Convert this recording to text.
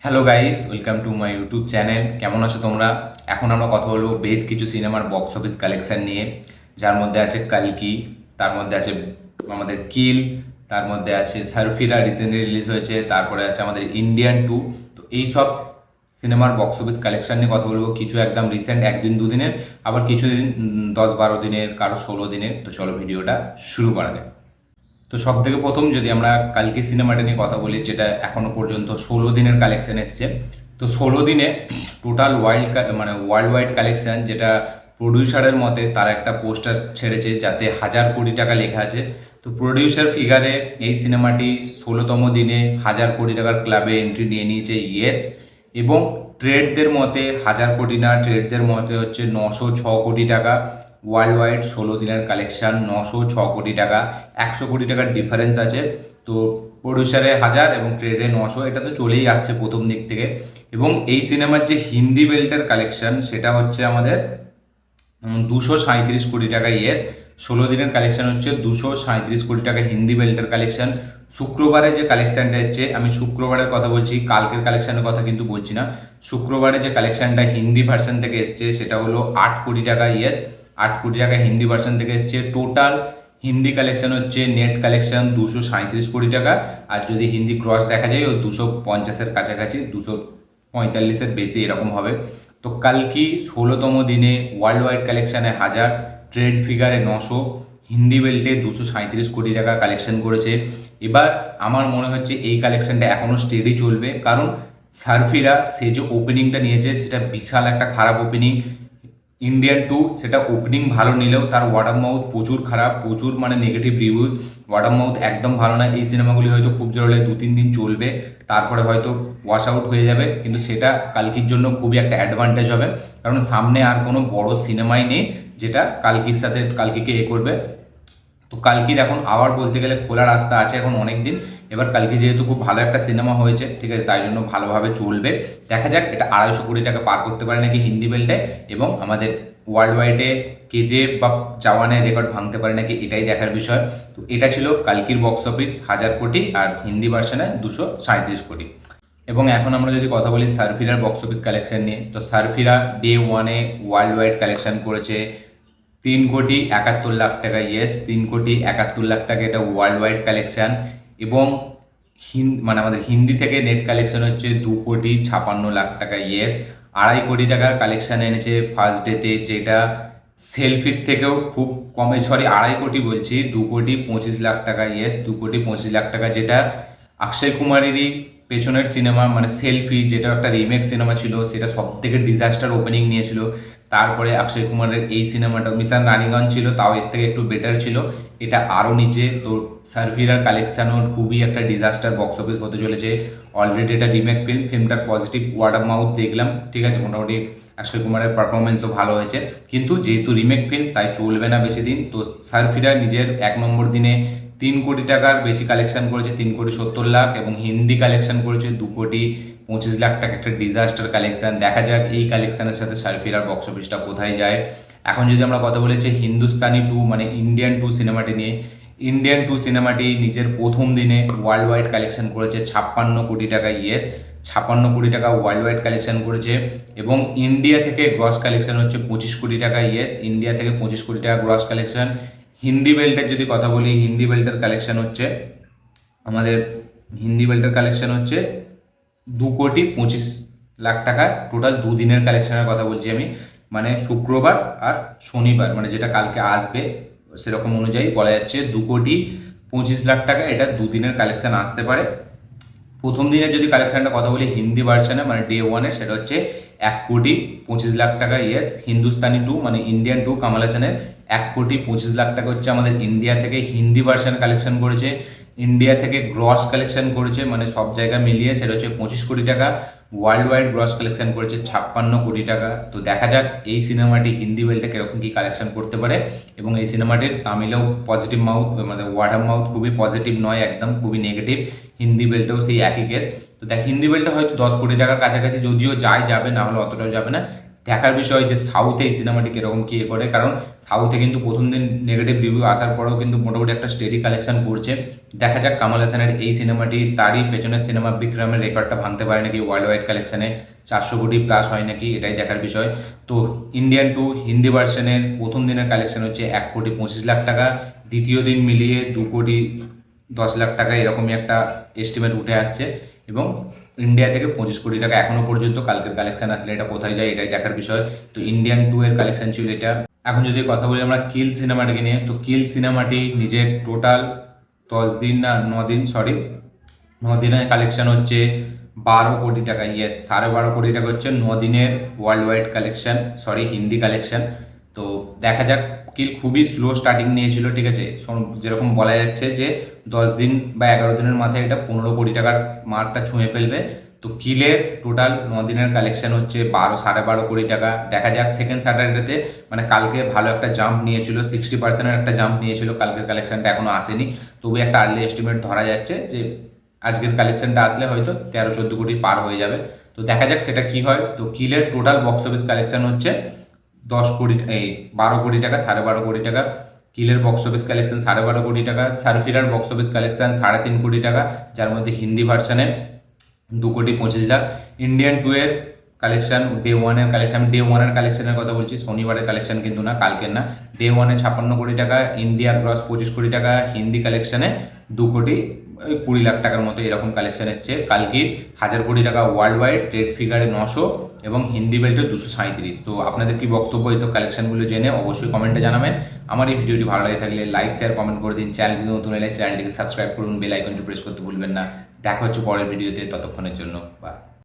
Hello guys, welcome to my YouTube channel. কেমন আছো তোমরা? এখন আমরা কথা বলবো বেশ কিছু সিনেমার বক্স অফিস কালেকশন নিয়ে, যার মধ্যে আছে কালকি, তার মধ্যে আছে আমাদের কিল, তার মধ্যে আছে সারফিরা রিসেন্টলি রিলিজ হয়েছে, তারপরে আছে আমাদের ইন্ডিয়ান টু। তো এই সব সিনেমার বক্স অফিস কালেকশন নিয়ে কথা বলবো, কিছু একদম রিসেন্ট একদিন দুদিনের, আবার কিছু দিন 10-12 দিনের, কারো 16 দিনের। তো চলো ভিডিওটা শুরু করা যাক। তো সব থেকে প্রথম যদি আমরা কালকি সিনেমাটা নিয়ে কথা বলি, যেটা এখনো পর্যন্ত 16 দিনের কালেকশন এসছে। তো 16 দিনে টোটাল ওয়ার্ল্ড ওয়াইড কালেকশন, যেটা প্রডিউসারের মতে তারা একটা পোস্টার ছেড়েছে যাতে 1000 কোটি টাকা লেখা আছে। তো প্রডিউসার ফিগারে এই সিনেমাটি 16তম দিনে 1000 কোটি টাকার ক্লাবে এন্ট্রি নিয়ে নিয়েছে, ইয়েস। এবং ট্রেডদের মতে 1000 কোটি না, ট্রেডদের মতে হচ্ছে 906 কোটি টাকা। ওয়ার্ল্ড ওয়াইড 16 দিনের কালেকশন 906 কোটি টাকা, 100 কোটি টাকার ডিফারেন্স আছে। তো প্রডিউসারে 1000 এবং ট্রেডে 900, এটা তো চলেই আসছে প্রথম দিক থেকে। এবং এই সিনেমার যে হিন্দি বেল্টের কালেকশন, সেটা হচ্ছে আমাদের 237 কোটি টাকা, ইয়েস। 16 দিনের কালেকশন হচ্ছে 237 কোটি টাকা হিন্দি বেল্টের কালেকশন। শুক্রবারে যে কালেকশনটা এসছে, আমি শুক্রবারের কথা বলছি, কালকের কালেকশনের কথা কিন্তু বলছি না। শুক্রবারে যে কালেকশনটা হিন্দি ভার্সন থেকে এসছে সেটা হলো 8 কোটি টাকা, ইয়েস। 8 কোটি টাকা হিন্দি ভার্সন থেকে এসছে। টোটাল হিন্দি কালেকশন হচ্ছে নেট কালেকশন 237 কোটি টাকা। আর যদি হিন্দি ক্রস দেখা যায়, ওই 250-এর কাছাকাছি, 245-এর বেশি এরকম হবে। তো কালকি 16তম দিনে ওয়ার্ল্ড ওয়াইড কালেকশানে 1000, ট্রেড ফিগারে 900, হিন্দি বেল্টে 237 কোটি টাকা কালেকশন করেছে। এবার আমার মনে হচ্ছে এই কালেকশনটা এখনও স্টেডি চলবে, কারণ সারফিরা সে যে ওপেনিংটা নিয়েছে সেটা বিশাল একটা খারাপ ওপেনিং। ইন্ডিয়ান টু সেটা ওপেনিং ভালো নিলেও তার ওয়ার্ড অফ মাউথ প্রচুর খারাপ, প্রচুর মানে negative reviews. Word of mouth একদম ভালো না। এই সিনেমাগুলি হয়তো খুব জোর হলে 2-3 দিন চলবে, তারপরে হয়তো ওয়াশ আউট হয়ে যাবে। কিন্তু সেটা কালকির জন্য খুবই একটা অ্যাডভান্টেজ হবে, কারণ সামনে আর কোনো বড় সিনেমাই নেই যেটা কালকির সাথে কালকিকে করবে। তো কালকির এখন আবার বলতে গেলে খোলা রাস্তা আছে এখন অনেক দিন। এবার কালকি যেহেতু খুব ভালো একটা সিনেমা হয়েছে, ঠিক আছে, তাই জন্য ভালোভাবে চলবে। দেখা যাক এটা 250 কোটি টাকা পার করতে পারে নাকি হিন্দি বেল্টে, এবং আমাদের ওয়ার্ল্ড ওয়াইডে কেজিএফ বা জওয়ানের রেকর্ড ভাঙতে পারে নাকি, এটাই দেখার বিষয়। তো এটা ছিল কালকির বক্স অফিস 1000 কোটি, আর হিন্দি ভার্সনে 237 কোটি। এবং এখন আমরা যদি কথা বলি সারফিরার বক্স অফিস কালেকশন নিয়ে, তো সারফিরা ডে ওয়ানে ওয়ার্ল্ড ওয়াইড কালেকশন করেছে 3,71,00,000 টাকা, ইয়েস। 3,71,00,000 টাকা এটা ওয়ার্ল্ড ওয়াইড কালেকশন। এবং আমাদের হিন্দি থেকে নেট কালেকশন হচ্ছে 2,56,00,000 টাকা, ইয়েস। 2.5 কোটি টাকার কালেকশন এনেছে ফার্স্ট ডেতে, যেটা সেলফির থেকেও খুব কমে, সরি 2.5 কোটি বলছি, 2,25,00,000 টাকা, ইয়েস। 2,25,00,000 টাকা, যেটা অক্ষয় কুমারেরই পেছনের সিনেমা মানে সেলফি, যেটা একটা রিমেক সিনেমা ছিল, সেটা সব থেকে ডিজাস্টার ওপেনিং নিয়েছিল। তারপরে অক্ষয় কুমারের এই সিনেমাটা মিশন রানীগঞ্জ ছিল, তাও এর থেকে একটু বেটার ছিল, এটা আরও নিচে। তো সার্ভিরার কালেকশানও খুবই একটা ডিজাস্টার বক্স অফিস হতে চলেছে। অলরেডি এটা রিমেক ফিল্মটার পজিটিভ ওয়ার্ড অফ মাউথ দেখলাম, ঠিক আছে, মোটামুটি অক্ষয় কুমারের পারফরমেন্সও ভালো হয়েছে। কিন্তু যেহেতু রিমেক ফিল্ম তাই চলবে না বেশি দিন। তো সার্ফিরা নিজের 1 নম্বর দিনে 3 কোটি টাকার বেশি কালেকশন করেছে, 3,70,00,000, এবং হিন্দি কালেকশন করেছে 2,25,00,000 টাকা, একটা ডিজাস্টার কালেকশন। দেখা যাক এই কালেকশনের সাথে সার্ফিরার বক্স অফিসটা কোথায় যায়। এখন যদি আমরা কথা বলেছি হিন্দুস্তানি টু মানে ইন্ডিয়ান টু সিনেমাটি নিয়ে, ইন্ডিয়ান টু সিনেমাটি নিজের প্রথম দিনে ওয়ার্ল্ড ওয়াইড কালেকশন করেছে 56 কোটি টাকা, ইয়েস। 56 কোটি টাকা ওয়ার্ল্ড ওয়াইড কালেকশন করেছে। এবং ইন্ডিয়া থেকে গ্রস কালেকশন হচ্ছে 25 কোটি টাকা, ইয়েস। ইন্ডিয়া থেকে 25 কোটি টাকা গ্রস কালেকশন। হিন্দি বেল্টের যদি কথা বলি, হিন্দি বেল্টের কালেকশন হচ্ছে আমাদের হিন্দি বেল্টের কালেকশন হচ্ছে 2,25,00,000 টাকা। টোটাল দুদিনের কালেকশনের কথা বলছি আমি, মানে শুক্রবার আর শনিবার, মানে যেটা কালকে আসবে সেরকম অনুযায়ী বলা যাচ্ছে 2,25,00,000 টাকা এটা দুদিনের কালেকশন আসতে পারে। প্রথম দিনের যদি কালেকশনটা কথা বলি হিন্দি ভার্সনে মানে ডে ওয়ানের, সেটা হচ্ছে 1,25,00,000 টাকা, ইয়েস। হিন্দুস্তানি টু মানে ইন্ডিয়ান টু কামাল হাসানের 1,25,00,000 টাকা হচ্ছে আমাদের ইন্ডিয়া থেকে হিন্দি ভার্সন কালেকশন করেছে। ইন্ডিয়া থেকে গ্রস কালেকশন করেছে মানে সব জায়গা মিলিয়ে সেটা হচ্ছে 25 কোটি টাকা। ওয়ার্ল্ড ওয়াইড গ্রস কালেকশন করেছে 56 কোটি টাকা। তো দেখা যাক এই সিনেমাটি হিন্দি বেল্টে কীরকম কী কালেকশন করতে পারে। এবং এই সিনেমাটির তামিলেও পজিটিভ মাউথ মানে ওয়ার্ড অফ মাউথ খুবই পজিটিভ নয়, একদম খুবই নেগেটিভ। হিন্দি বেল্টেও সেই একই কেস। তো দেখ হিন্দি বেল্টে হয়তো 10 কোটি টাকার কাছাকাছি যদিও যাবে, না হলে অতটাও যাবে না। দেখার বিষয় যে সাউথে এই সিনেমাটি কীরকম কী করে, কারণ সাউথে কিন্তু প্রথম দিন নেগেটিভ রিভিউ আসার পরেও কিন্তু মোটামুটি একটা স্টেডি কালেকশন করছে। দেখা যাক কামাল হাসানের এই সিনেমাটি তারই পেছনের সিনেমা বিক্রমের রেকর্ডটা ভাঙতে পারে নাকি, ওয়ার্ল্ড ওয়াইড কালেকশানে 400 কোটি প্লাস হয় নাকি, এটাই দেখার বিষয়। তো ইন্ডিয়ান টু হিন্দি ভার্সনের প্রথম দিনের কালেকশন হচ্ছে 1,25,00,000 টাকা, দ্বিতীয় দিন মিলিয়ে 2,10,00,000 টাকা, এরকমই একটা এস্টিমেট উঠে আসছে। এবং ইন্ডিয়া থেকে 25 কোটি টাকা এখনও পর্যন্ত কালকের কালেকশন আসলে এটা কোথায় যায় এটাই দেখার বিষয়। তো ইন্ডিয়ান টু এর কালেকশন ছিল এটা। এখন যদি কথা বলি আমরা কিল সিনেমাটিকে নিয়ে, তো কিল সিনেমাটি নিজের টোটাল 10 দিন না 9 দিন, সরি 9 দিনের কালেকশন হচ্ছে 12 কোটি টাকা। ইয়েস, 12.5 কোটি টাকা হচ্ছে 9 দিনের world wide collection, sorry Hindi collection. তো দেখা যাক, কিল খুবই স্লো স্টার্টিং নিয়েছিল, ঠিক আছে। যেরকম বলা যাচ্ছে যে 10 দিন বা 11 দিনের মাথায় এটা 15 কোটি টাকার মার্কটা ছুঁয়ে ফেলবে। তো কিলের টোটাল 9 দিনের কালেকশন হচ্ছে 12.5 কোটি টাকা। দেখা যাক সেকেন্ড স্যাটারডেতে, মানে কালকে ভালো একটা জাম্প নিয়েছিল, 60%-এর একটা জাম্প নিয়েছিল, কালকের কালেকশনটা এখনও আসেনি, তবু একটা আর্লি এস্টিমেট ধরা যাচ্ছে যে আজকের কালেকশনটা আসলে হয়তো 13-14 কোটি পার হয়ে যাবে। তো দেখা যাক সেটা কি হয়। তো কিলের টোটাল বক্স অফিস কালেকশন হচ্ছে 12 কোটি টাকা, 12.5 কোটি টাকা। কিলের বক্স অফিস কালেকশন 12.5 কোটি টাকা। সারফিরার বক্স অফিস কালেকশন 3.5 কোটি টাকা, যার মধ্যে হিন্দি ভার্সানে 2,25,00,000। ইন্ডিয়ান টু এর কালেকশন ডে ওয়ানের কালেকশন, ডে ওয়ানের কালেকশনের কথা বলছি, শনিবারের কালেকশন কিন্তু না, কালকের না। ডে ওয়ানে 56 কোটি টাকা, ইন্ডিয়া গ্রস 25 কোটি টাকা, হিন্দি কালেকশনে 2,20,00,000 টাকার মতো এরকম কালেকশন এসছে। কালকে 1,000 কোটি টাকা ওয়ার্ল্ড ওয়াইড, ট্রেড ফিগারে 900 এবং হিন্দি বেল্টে 237। তো আপনাদের কি বক্তব্য এইসব কালেকশনগুলো জেনে অবশ্যই কমেন্টে জানাবেন। আমার এই ভিডিওটি ভালো লাগে থাকলে লাইক শেয়ার কমেন্ট করে দিন। চ্যানেলটি নতুন এলে চ্যানেলটিকে সাবস্ক্রাইব করুন, বেল আইকনটি প্রেস করতে ভুলবেন না। দেখা হচ্ছে পরের ভিডিওতে, ততক্ষণের জন্য বাই।